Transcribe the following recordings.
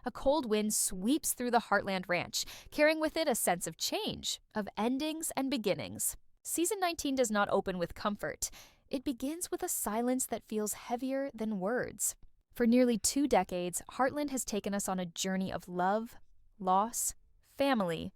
A cold wind sweeps through the Heartland ranch, carrying with it a sense of change, of endings and beginnings. Season 19 does not open with comfort. It begins with a silence that feels heavier than words. For nearly 2 decades, Heartland has taken us on a journey of love, loss, family,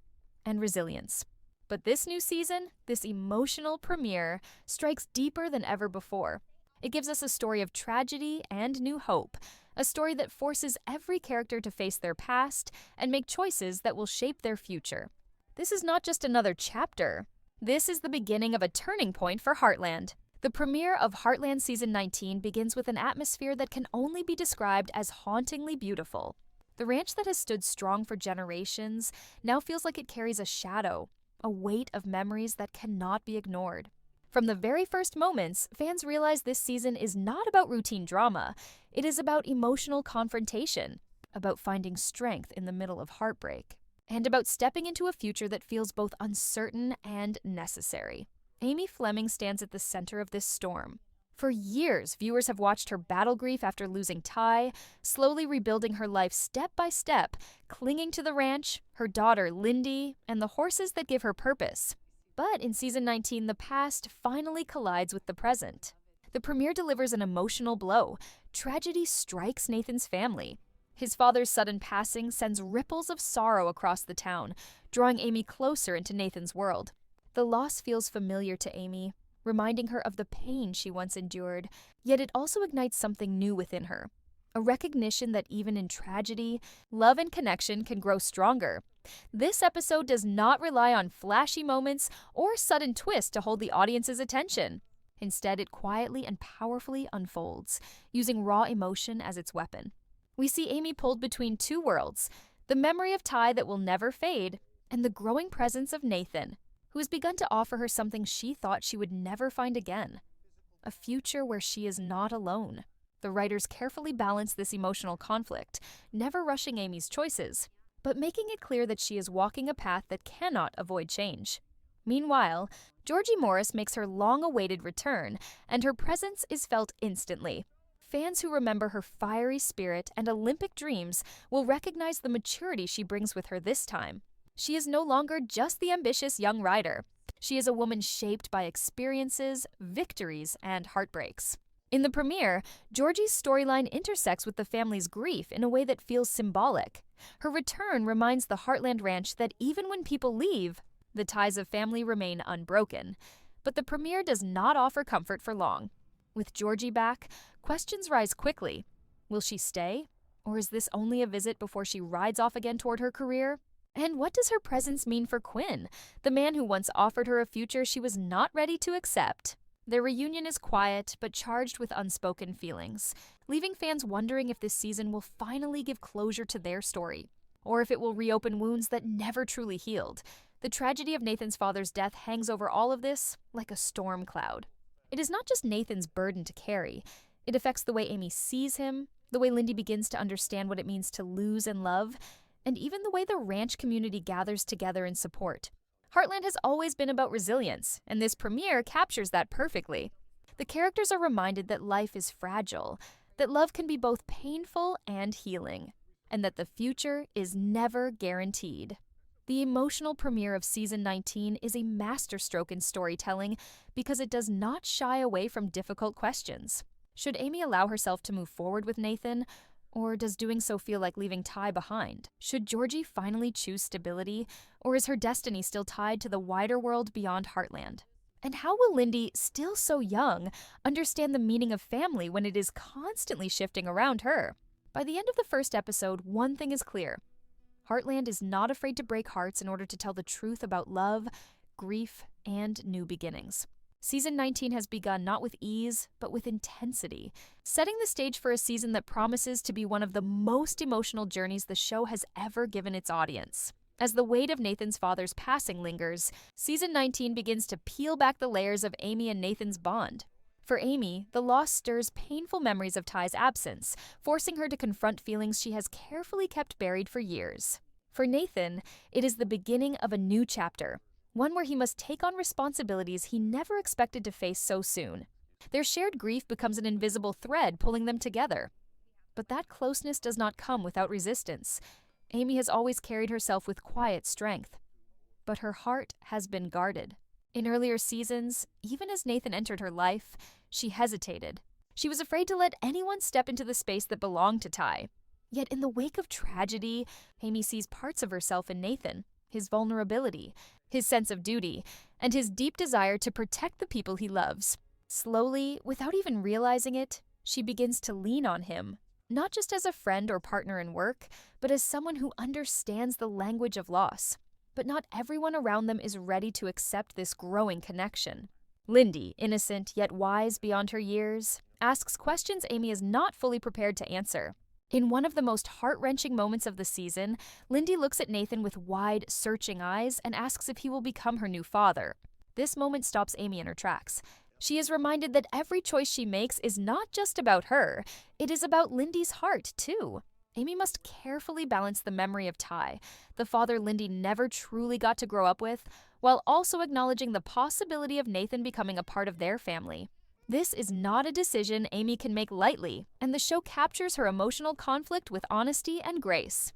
and resilience. But this new season, this emotional premiere, strikes deeper than ever before. It gives us a story of tragedy and new hope, a story that forces every character to face their past and make choices that will shape their future. This is not just another chapter. This is the beginning of a turning point for Heartland. The premiere of Heartland Season 19 begins with an atmosphere that can only be described as hauntingly beautiful. The ranch that has stood strong for generations now feels like it carries a shadow, a weight of memories that cannot be ignored. From the very first moments, fans realize this season is not about routine drama. It is about emotional confrontation, about finding strength in the middle of heartbreak, and about stepping into a future that feels both uncertain and necessary. Amy Fleming stands at the center of this storm. For years, viewers have watched her battle grief after losing Ty, slowly rebuilding her life step by step, clinging to the ranch, her daughter Lindy, and the horses that give her purpose. But in Season 19, the past finally collides with the present. The premiere delivers an emotional blow. Tragedy strikes Nathan's family. His father's sudden passing sends ripples of sorrow across the town, drawing Amy closer into Nathan's world. The loss feels familiar to Amy, reminding her of the pain she once endured, yet it also ignites something new within her. A recognition that even in tragedy, love and connection can grow stronger. This episode does not rely on flashy moments or sudden twists to hold the audience's attention. Instead, it quietly and powerfully unfolds, using raw emotion as its weapon. We see Amy pulled between 2 worlds, the memory of Ty that will never fade, and the growing presence of Nathan, who has begun to offer her something she thought she would never find again, a future where she is not alone. The writers carefully balance this emotional conflict, never rushing Amy's choices, but making it clear that she is walking a path that cannot avoid change. Meanwhile, Georgie Morris makes her long-awaited return, and her presence is felt instantly. Fans who remember her fiery spirit and Olympic dreams will recognize the maturity she brings with her this time. She is no longer just the ambitious young rider. She is a woman shaped by experiences, victories, and heartbreaks. In the premiere, Georgie's storyline intersects with the family's grief in a way that feels symbolic. Her return reminds the Heartland Ranch that even when people leave, the ties of family remain unbroken. But the premiere does not offer comfort for long. With Georgie back, questions rise quickly. Will she stay? Or is this only a visit before she rides off again toward her career? And what does her presence mean for Quinn, the man who once offered her a future she was not ready to accept? Their reunion is quiet, but charged with unspoken feelings, leaving fans wondering if this season will finally give closure to their story, or if it will reopen wounds that never truly healed. The tragedy of Nathan's father's death hangs over all of this like a storm cloud. It is not just Nathan's burden to carry. It affects the way Amy sees him, the way Lindy begins to understand what it means to lose and love, and even the way the ranch community gathers together in support. Heartland has always been about resilience, and this premiere captures that perfectly. The characters are reminded that life is fragile, that love can be both painful and healing, and that the future is never guaranteed. The emotional premiere of Season 19 is a masterstroke in storytelling because it does not shy away from difficult questions. Should Amy allow herself to move forward with Nathan, or does doing so feel like leaving Ty behind? Should Georgie finally choose stability, or is her destiny still tied to the wider world beyond Heartland? And how will Lindy, still so young, understand the meaning of family when it is constantly shifting around her? By the end of the first episode, one thing is clear. Heartland is not afraid to break hearts in order to tell the truth about love, grief, and new beginnings. Season 19 has begun not with ease, but with intensity, setting the stage for a season that promises to be one of the most emotional journeys the show has ever given its audience. As the weight of Nathan's father's passing lingers, Season 19 begins to peel back the layers of Amy and Nathan's bond. For Amy, the loss stirs painful memories of Ty's absence, forcing her to confront feelings she has carefully kept buried for years. For Nathan, it is the beginning of a new chapter, one where he must take on responsibilities he never expected to face so soon. Their shared grief becomes an invisible thread pulling them together. But that closeness does not come without resistance. Amy has always carried herself with quiet strength. But her heart has been guarded. In earlier seasons, even as Nathan entered her life, she hesitated. She was afraid to let anyone step into the space that belonged to Ty. Yet in the wake of tragedy, Amy sees parts of herself in Nathan, his vulnerability, his sense of duty, and his deep desire to protect the people he loves. Slowly, without even realizing it, she begins to lean on him, not just as a friend or partner in work, but as someone who understands the language of loss. But not everyone around them is ready to accept this growing connection. Lindy, innocent yet wise beyond her years, asks questions Amy is not fully prepared to answer. In one of the most heart-wrenching moments of the season, Lindy looks at Nathan with wide, searching eyes and asks if he will become her new father. This moment stops Amy in her tracks. She is reminded that every choice she makes is not just about her, it is about Lindy's heart, too. Amy must carefully balance the memory of Ty, the father Lindy never truly got to grow up with, while also acknowledging the possibility of Nathan becoming a part of their family. This is not a decision Amy can make lightly, and the show captures her emotional conflict with honesty and grace.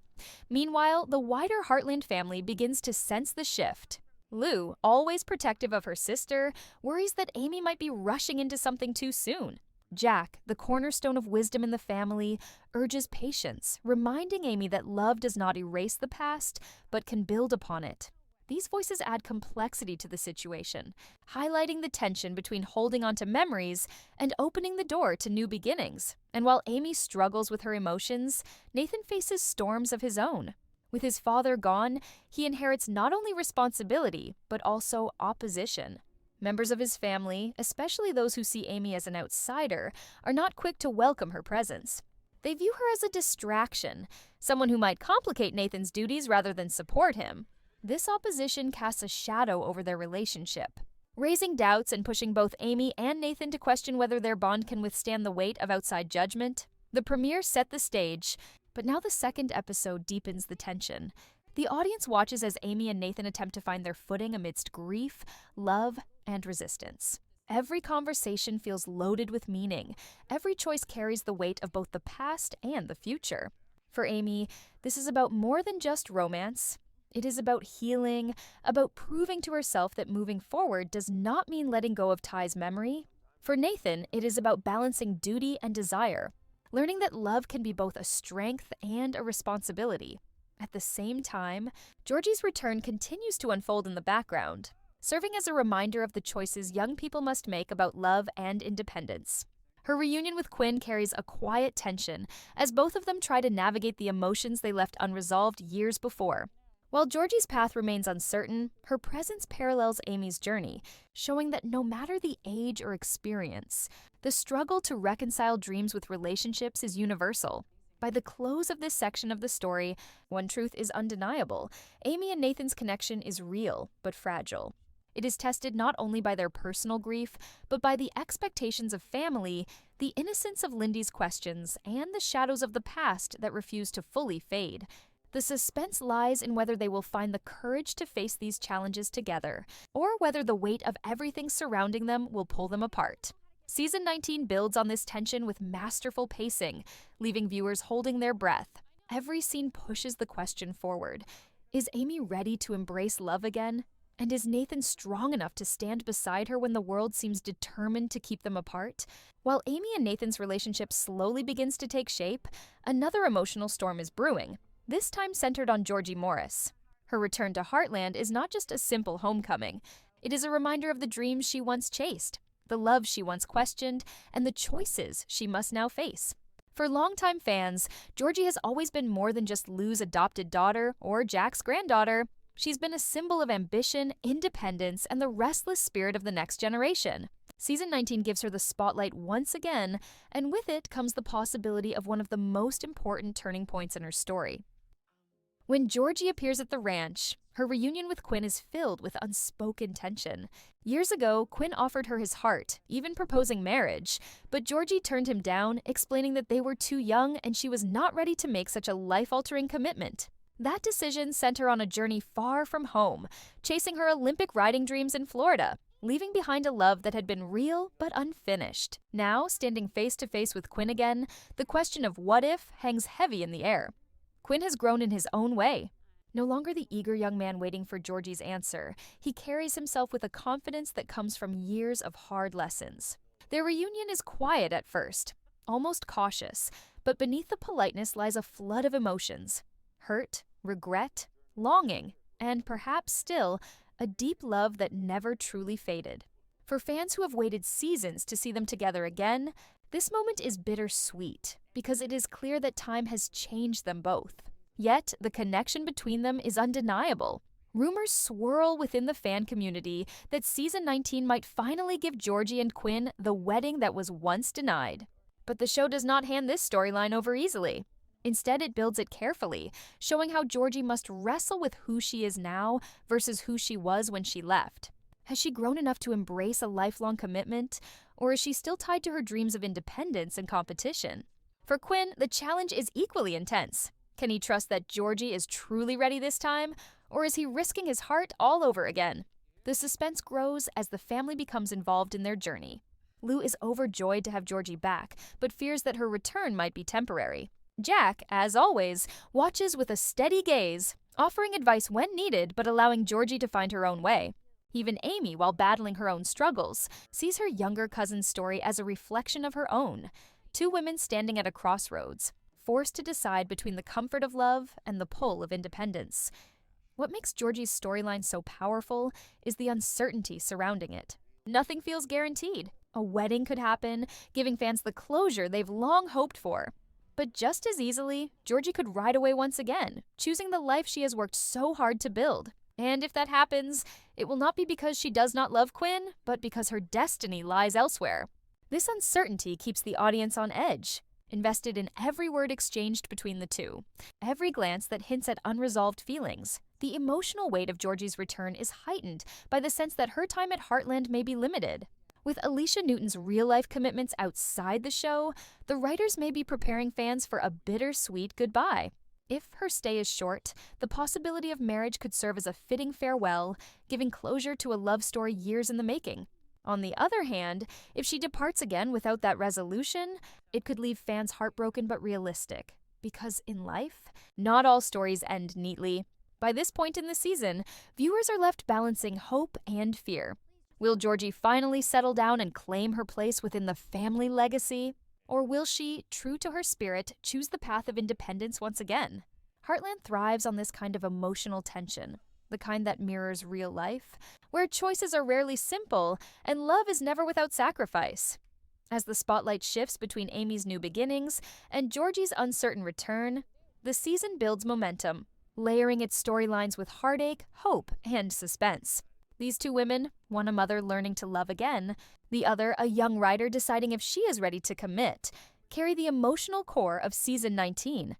Meanwhile, the wider Heartland family begins to sense the shift. Lou, always protective of her sister, worries that Amy might be rushing into something too soon. Jack, the cornerstone of wisdom in the family, urges patience, reminding Amy that love does not erase the past, but can build upon it. These voices add complexity to the situation, highlighting the tension between holding on to memories and opening the door to new beginnings. And while Amy struggles with her emotions, Nathan faces storms of his own. With his father gone, he inherits not only responsibility, but also opposition. Members of his family, especially those who see Amy as an outsider, are not quick to welcome her presence. They view her as a distraction, someone who might complicate Nathan's duties rather than support him. This opposition casts a shadow over their relationship, raising doubts and pushing both Amy and Nathan to question whether their bond can withstand the weight of outside judgment. The premiere set the stage, but now the second episode deepens the tension. The audience watches as Amy and Nathan attempt to find their footing amidst grief, love, and resistance. Every conversation feels loaded with meaning. Every choice carries the weight of both the past and the future. For Amy, this is about more than just romance. It is about healing, about proving to herself that moving forward does not mean letting go of Ty's memory. For Nathan, it is about balancing duty and desire, learning that love can be both a strength and a responsibility. At the same time, Georgie's return continues to unfold in the background, serving as a reminder of the choices young people must make about love and independence. Her reunion with Quinn carries a quiet tension as both of them try to navigate the emotions they left unresolved years before. While Georgie's path remains uncertain, her presence parallels Amy's journey, showing that no matter the age or experience, the struggle to reconcile dreams with relationships is universal. By the close of this section of the story, one truth is undeniable. Amy and Nathan's connection is real, but fragile. It is tested not only by their personal grief, but by the expectations of family, the innocence of Lindy's questions, and the shadows of the past that refuse to fully fade. The suspense lies in whether they will find the courage to face these challenges together, or whether the weight of everything surrounding them will pull them apart. Season 19 builds on this tension with masterful pacing, leaving viewers holding their breath. Every scene pushes the question forward. Is Amy ready to embrace love again? And is Nathan strong enough to stand beside her when the world seems determined to keep them apart? While Amy and Nathan's relationship slowly begins to take shape, another emotional storm is brewing, this time centered on Georgie Morris. Her return to Heartland is not just a simple homecoming. It is a reminder of the dreams she once chased, the love she once questioned, and the choices she must now face. For longtime fans, Georgie has always been more than just Lou's adopted daughter or Jack's granddaughter. She's been a symbol of ambition, independence, and the restless spirit of the next generation. Season 19 gives her the spotlight once again, and with it comes the possibility of one of the most important turning points in her story. When Georgie appears at the ranch, her reunion with Quinn is filled with unspoken tension. Years ago, Quinn offered her his heart, even proposing marriage, but Georgie turned him down, explaining that they were too young and she was not ready to make such a life-altering commitment. That decision sent her on a journey far from home, chasing her Olympic riding dreams in Florida. leaving behind a love that had been real but unfinished. Now, standing face to face with Quinn again, the question of what if hangs heavy in the air. Quinn has grown in his own way. No longer the eager young man waiting for Georgie's answer, he carries himself with a confidence that comes from years of hard lessons. Their reunion is quiet at first, almost cautious, but beneath the politeness lies a flood of emotions: hurt, regret, longing, and perhaps still, a deep love that never truly faded. For fans who have waited seasons to see them together again, this moment is bittersweet because it is clear that time has changed them both. Yet, the connection between them is undeniable. Rumors swirl within the fan community that season 19 might finally give Georgie and Quinn the wedding that was once denied. But the show does not hand this storyline over easily. Instead, it builds it carefully, showing how Georgie must wrestle with who she is now versus who she was when she left. Has she grown enough to embrace a lifelong commitment, or is she still tied to her dreams of independence and competition? For Quinn, the challenge is equally intense. Can he trust that Georgie is truly ready this time, or is he risking his heart all over again? The suspense grows as the family becomes involved in their journey. Lou is overjoyed to have Georgie back, but fears that her return might be temporary. Jack, as always, watches with a steady gaze, offering advice when needed but allowing Georgie to find her own way. Even Amy, while battling her own struggles, sees her younger cousin's story as a reflection of her own. Two women standing at a crossroads, forced to decide between the comfort of love and the pull of independence. What makes Georgie's storyline so powerful is the uncertainty surrounding it. Nothing feels guaranteed. A wedding could happen, giving fans the closure they've long hoped for. But just as easily, Georgie could ride away once again, choosing the life she has worked so hard to build. And if that happens, it will not be because she does not love Quinn, but because her destiny lies elsewhere. This uncertainty keeps the audience on edge, invested in every word exchanged between the two, every glance that hints at unresolved feelings. The emotional weight of Georgie's return is heightened by the sense that her time at Heartland may be limited. With Alicia Newton's real-life commitments outside the show, the writers may be preparing fans for a bittersweet goodbye. If her stay is short, the possibility of marriage could serve as a fitting farewell, giving closure to a love story years in the making. On the other hand, if she departs again without that resolution, it could leave fans heartbroken but realistic. Because in life, not all stories end neatly. By this point in the season, viewers are left balancing hope and fear. Will Georgie finally settle down and claim her place within the family legacy? Or will she, true to her spirit, choose the path of independence once again? Heartland thrives on this kind of emotional tension, the kind that mirrors real life, where choices are rarely simple and love is never without sacrifice. As the spotlight shifts between Amy's new beginnings and Georgie's uncertain return, the season builds momentum, layering its storylines with heartache, hope, and suspense. These two women, one a mother learning to love again, the other a young writer deciding if she is ready to commit, carry the emotional core of season 19.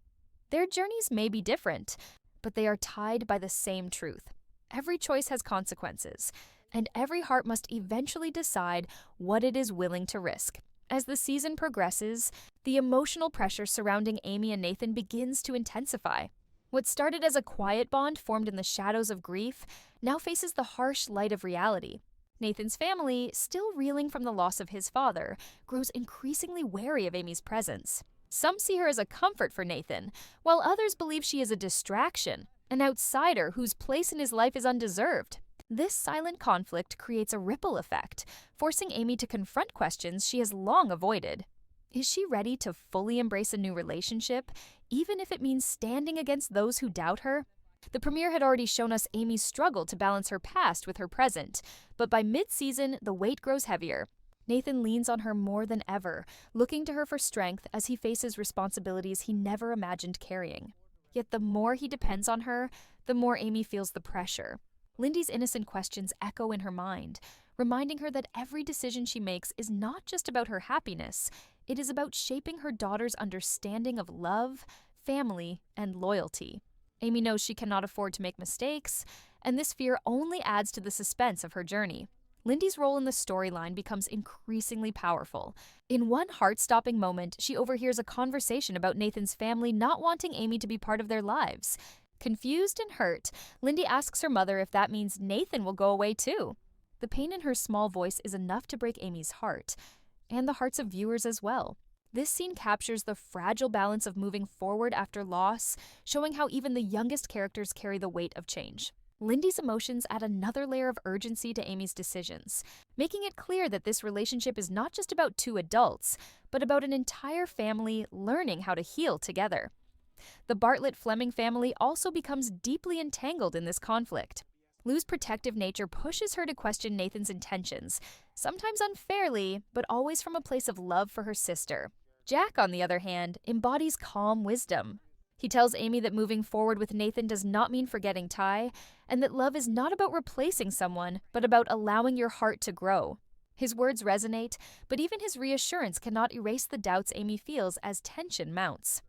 Their journeys may be different, but they are tied by the same truth. Every choice has consequences, and every heart must eventually decide what it is willing to risk. As the season progresses, the emotional pressure surrounding Amy and Nathan begins to intensify. What started as a quiet bond formed in the shadows of grief now faces the harsh light of reality. Nathan's family, still reeling from the loss of his father, grows increasingly wary of Amy's presence. Some see her as a comfort for Nathan, while others believe she is a distraction, an outsider whose place in his life is undeserved. This silent conflict creates a ripple effect, forcing Amy to confront questions she has long avoided. Is she ready to fully embrace a new relationship, even if it means standing against those who doubt her? The premiere had already shown us Amy's struggle to balance her past with her present, but by mid-season, the weight grows heavier. Nathan leans on her more than ever, looking to her for strength as he faces responsibilities he never imagined carrying. Yet the more he depends on her, the more Amy feels the pressure. Lindy's innocent questions echo in her mind, reminding her that every decision she makes is not just about her happiness, it is about shaping her daughter's understanding of love, family, and loyalty. Amy knows she cannot afford to make mistakes, and this fear only adds to the suspense of her journey. Lindy's role in the storyline becomes increasingly powerful. In one heart-stopping moment, she overhears a conversation about Nathan's family not wanting Amy to be part of their lives. Confused and hurt, Lindy asks her mother if that means Nathan will go away too. The pain in her small voice is enough to break Amy's heart, and the hearts of viewers as well. This scene captures the fragile balance of moving forward after loss, showing how even the youngest characters carry the weight of change. Lindy's emotions add another layer of urgency to Amy's decisions, making it clear that this relationship is not just about two adults, but about an entire family learning how to heal together. The Bartlett-Fleming family also becomes deeply entangled in this conflict. Lou's protective nature pushes her to question Nathan's intentions, sometimes unfairly, but always from a place of love for her sister. Jack, on the other hand, embodies calm wisdom. He tells Amy that moving forward with Nathan does not mean forgetting Ty, and that love is not about replacing someone, but about allowing your heart to grow. His words resonate, but even his reassurance cannot erase the doubts Amy feels as tension mounts.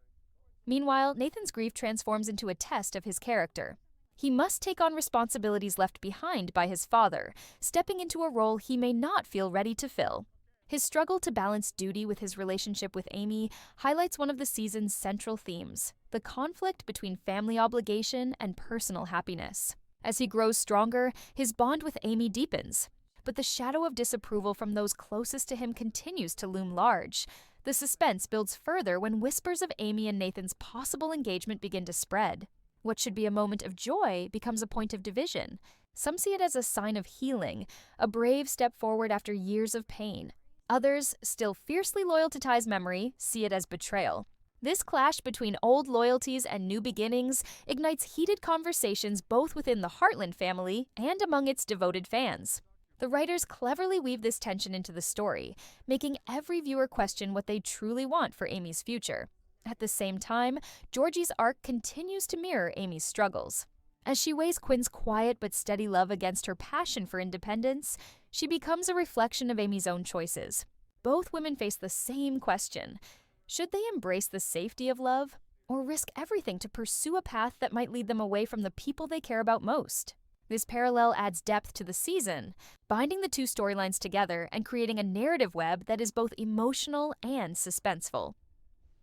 Meanwhile, Nathan's grief transforms into a test of his character. He must take on responsibilities left behind by his father, stepping into a role he may not feel ready to fill. His struggle to balance duty with his relationship with Amy highlights one of the season's central themes, the conflict between family obligation and personal happiness. As he grows stronger, his bond with Amy deepens, but the shadow of disapproval from those closest to him continues to loom large. The suspense builds further when whispers of Amy and Nathan's possible engagement begin to spread. What should be a moment of joy becomes a point of division. Some see it as a sign of healing, a brave step forward after years of pain. Others, still fiercely loyal to Ty's memory, see it as betrayal. This clash between old loyalties and new beginnings ignites heated conversations both within the Heartland family and among its devoted fans. The writers cleverly weave this tension into the story, making every viewer question what they truly want for Amy's future. At the same time, Georgie's arc continues to mirror Amy's struggles. As she weighs Quinn's quiet but steady love against her passion for independence, she becomes a reflection of Amy's own choices. Both women face the same question. Should they embrace the safety of love, or risk everything to pursue a path that might lead them away from the people they care about most? This parallel adds depth to the season, binding the two storylines together and creating a narrative web that is both emotional and suspenseful.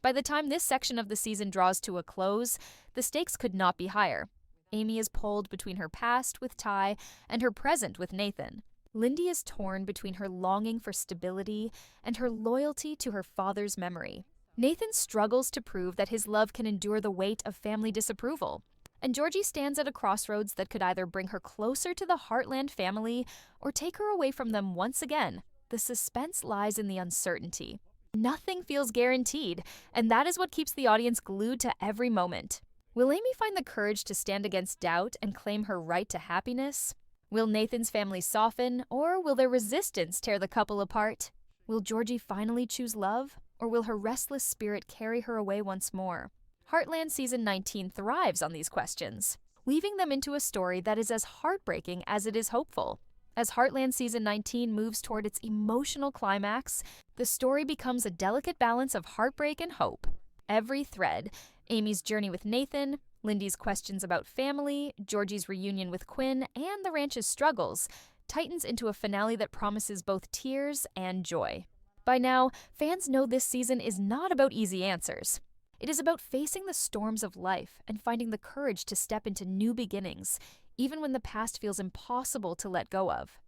By the time this section of the season draws to a close, the stakes could not be higher. Amy is pulled between her past with Ty and her present with Nathan. Lindy is torn between her longing for stability and her loyalty to her father's memory. Nathan struggles to prove that his love can endure the weight of family disapproval. And Georgie stands at a crossroads that could either bring her closer to the Heartland family or take her away from them once again. The suspense lies in the uncertainty. Nothing feels guaranteed, and that is what keeps the audience glued to every moment. Will Amy find the courage to stand against doubt and claim her right to happiness? Will Nathan's family soften, or will their resistance tear the couple apart? Will Georgie finally choose love, or will her restless spirit carry her away once more? Heartland Season 19 thrives on these questions, weaving them into a story that is as heartbreaking as it is hopeful. As Heartland Season 19 moves toward its emotional climax, the story becomes a delicate balance of heartbreak and hope. Every thread, Amy's journey with Nathan, Lindy's questions about family, Georgie's reunion with Quinn, and the ranch's struggles, tightens into a finale that promises both tears and joy. By now, fans know this season is not about easy answers. It is about facing the storms of life and finding the courage to step into new beginnings, even when the past feels impossible to let go of.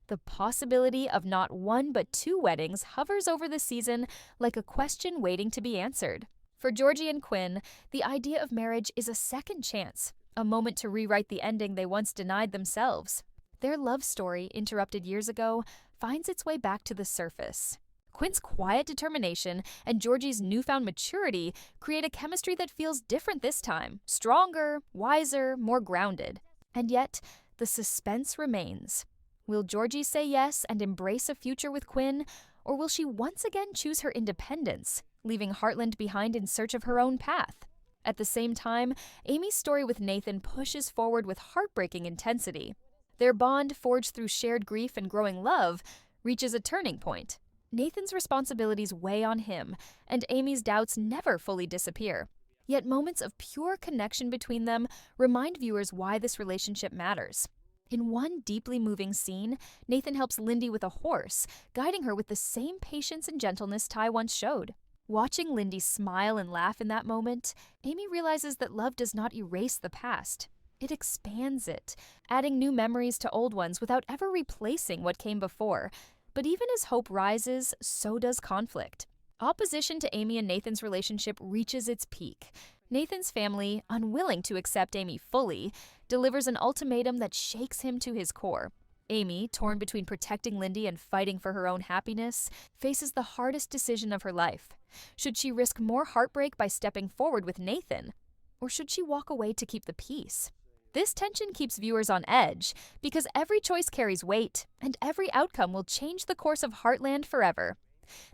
The possibility of not one but two weddings hovers over the season like a question waiting to be answered. For Georgie and Quinn, the idea of marriage is a second chance, a moment to rewrite the ending they once denied themselves. Their love story, interrupted years ago, finds its way back to the surface. Quinn's quiet determination and Georgie's newfound maturity create a chemistry that feels different this time, stronger, wiser, more grounded. And yet, the suspense remains. Will Georgie say yes and embrace a future with Quinn, or will she once again choose her independence, leaving Heartland behind in search of her own path? At the same time, Amy's story with Nathan pushes forward with heartbreaking intensity. Their bond, forged through shared grief and growing love, reaches a turning point. Nathan's responsibilities weigh on him, and Amy's doubts never fully disappear. Yet moments of pure connection between them remind viewers why this relationship matters. In one deeply moving scene, Nathan helps Lindy with a horse, guiding her with the same patience and gentleness Ty once showed. Watching Lindy smile and laugh in that moment, Amy realizes that love does not erase the past. It expands it, adding new memories to old ones without ever replacing what came before. But even as hope rises, so does conflict. Opposition to Amy and Nathan's relationship reaches its peak. Nathan's family, unwilling to accept Amy fully, delivers an ultimatum that shakes him to his core. Amy, torn between protecting Lindy and fighting for her own happiness, faces the hardest decision of her life. Should she risk more heartbreak by stepping forward with Nathan? Or should she walk away to keep the peace? This tension keeps viewers on edge because every choice carries weight, and every outcome will change the course of Heartland forever.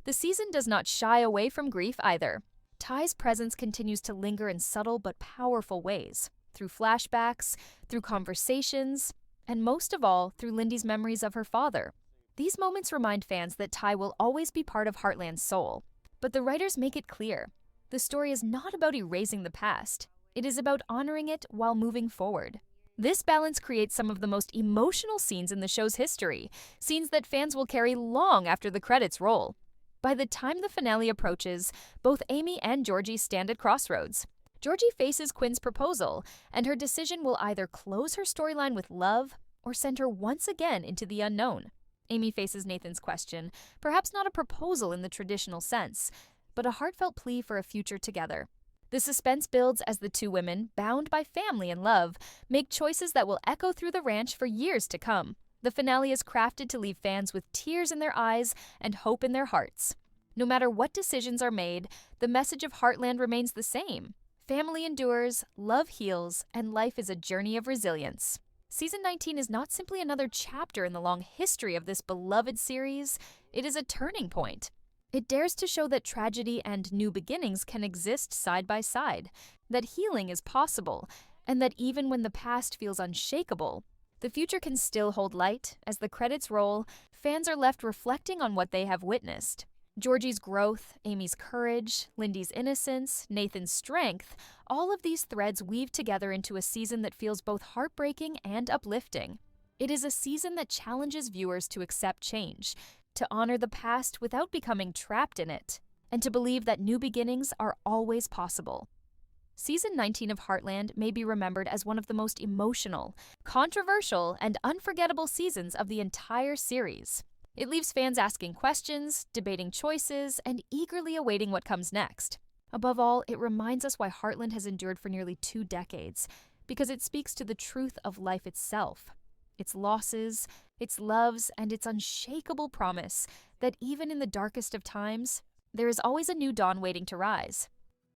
The season does not shy away from grief either. Ty's presence continues to linger in subtle but powerful ways, through flashbacks, through conversations, and most of all, through Lindy's memories of her father. These moments remind fans that Ty will always be part of Heartland's soul. But the writers make it clear, the story is not about erasing the past. It is about honoring it while moving forward. This balance creates some of the most emotional scenes in the show's history, scenes that fans will carry long after the credits roll. By the time the finale approaches, both Amy and Georgie stand at crossroads. Georgie faces Quinn's proposal, and her decision will either close her storyline with love or send her once again into the unknown. Amy faces Nathan's question, perhaps not a proposal in the traditional sense, but a heartfelt plea for a future together. The suspense builds as the two women, bound by family and love, make choices that will echo through the ranch for years to come. The finale is crafted to leave fans with tears in their eyes and hope in their hearts. No matter what decisions are made, the message of Heartland remains the same. Family endures, love heals, and life is a journey of resilience. Season 19 is not simply another chapter in the long history of this beloved series, it is a turning point. It dares to show that tragedy and new beginnings can exist side by side, that healing is possible, and that even when the past feels unshakable, the future can still hold light. As the credits roll, fans are left reflecting on what they have witnessed. Georgie's growth, Amy's courage, Lindy's innocence, Nathan's strength, all of these threads weave together into a season that feels both heartbreaking and uplifting. It is a season that challenges viewers to accept change, to honor the past without becoming trapped in it, and to believe that new beginnings are always possible. Season 19 of Heartland may be remembered as one of the most emotional, controversial, and unforgettable seasons of the entire series. It leaves fans asking questions, debating choices, and eagerly awaiting what comes next. Above all, it reminds us why Heartland has endured for nearly 2 decades, because it speaks to the truth of life itself. Its losses, its loves, and its unshakable promise that even in the darkest of times, there is always a new dawn waiting to rise.